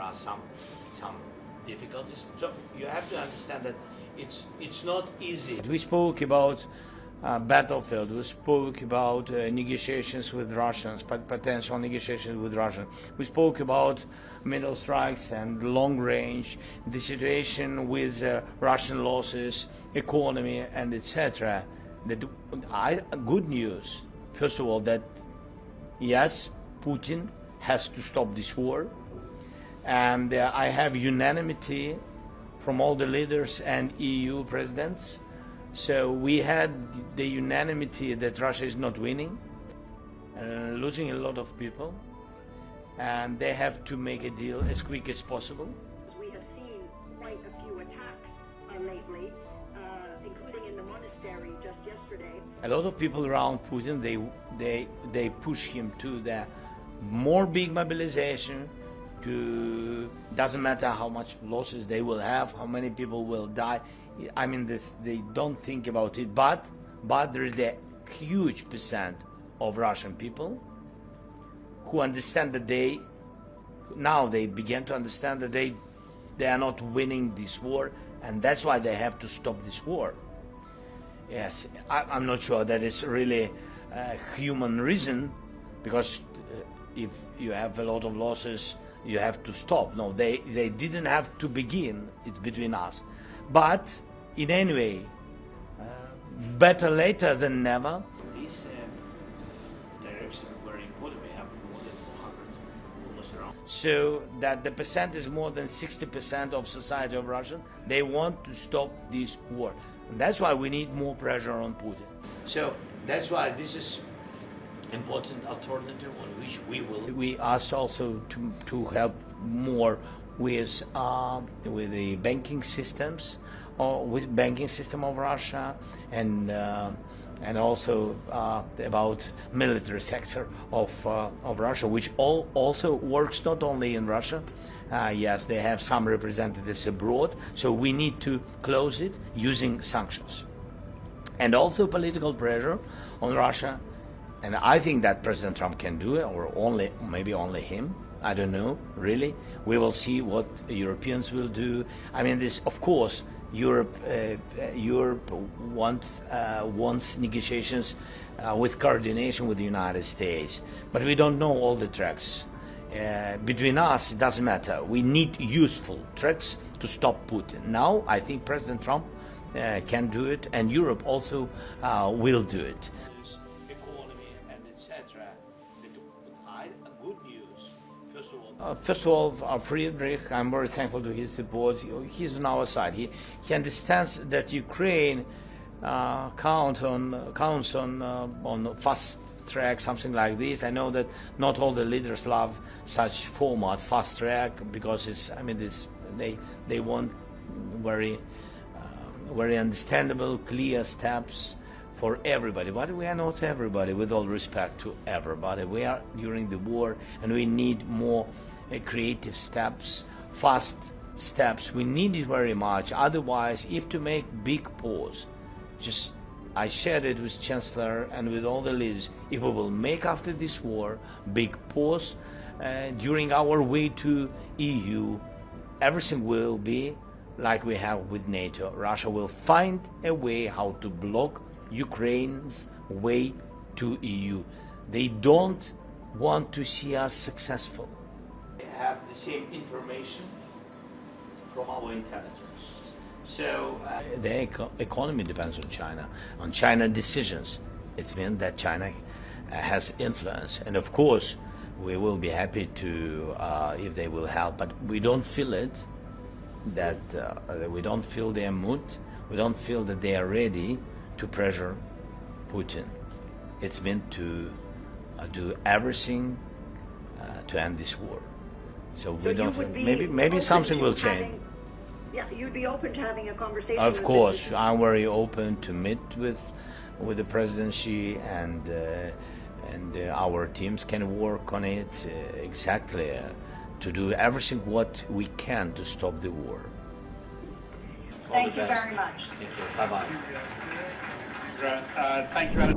are some difficulties. So you have to understand that it's not easy. We spoke about battlefield. We spoke about negotiations with Russians, potential negotiations with Russia. We spoke about middle strikes and long range, the situation with Russian losses, economy, and etc. Good news, first of all, that yes, Putin has to stop this war, and I have unanimity from all the leaders and EU presidents. So we had the unanimity that Russia is not winning, losing a lot of people, and they have to make a deal as quick as possible. We have seen quite a few attacks lately, including in the monastery just yesterday. A lot of people around Putin, they push him to the more big mobilization. Doesn't matter how much losses they will have, how many people will die. I mean, they don't think about it, but there is a huge percent of Russian people who understand that they begin to understand that they are not winning this war, and that's why they have to stop this war. Yes, I'm not sure that it's really a human reason, because if you have a lot of losses, you have to stop. No, they didn't have to begin. It's between us. But in any way, better later than never. This direction is very important. We have more than 400 almost around. So that the percent is more than 60% of society of Russians. They want to stop this war. And that's why we need more pressure on Putin. So that's why this is important alternative on which we asked also to help more with the banking systems, or with banking system of Russia, and also about military sector of Russia, which also works not only in Russia. Yes, they have some representatives abroad, so we need to close it using sanctions, and also political pressure on Russia. And I think that President Trump can do it, or maybe only him. I don't know, really. We will see what Europeans will do. I mean, this, of course, Europe wants negotiations with coordination with the United States, but we don't know all the tracks. Between us, it doesn't matter. We need useful tracks to stop Putin. Now, I think President Trump can do it, and Europe also will do it. Good news. First of all, Friedrich, I'm very thankful to his support. He's on our side. He understands that Ukraine counts on fast track, something like this. I know that not all the leaders love such format, fast track, because they want very understandable, clear steps for everybody. But we are not everybody, with all respect to everybody. We are during the war, and we need more creative steps, fast steps. We need it very much. Otherwise, if to make big pause, I shared it with Chancellor and with all the leaders, if we will make after this war big pause during our way to EU, everything will be like we have with NATO. Russia will find a way how to block Ukraine's way to EU. They don't want to see us successful. They have the same information from our intelligence. So the economy depends on China decisions. It means that China has influence, and of course we will be happy to if they will help, but we don't feel it. That we don't feel their mood. We don't feel that they are ready to pressure Putin. It's meant to do everything to end this war. So we don't. Maybe something will change. Yeah, you'd be open to having a conversation. Of course, I'm very open to meet with the presidency, and our teams can work on it exactly to do everything what we can to stop the war. Thank you very much. Thank you. Bye-bye. Thank you.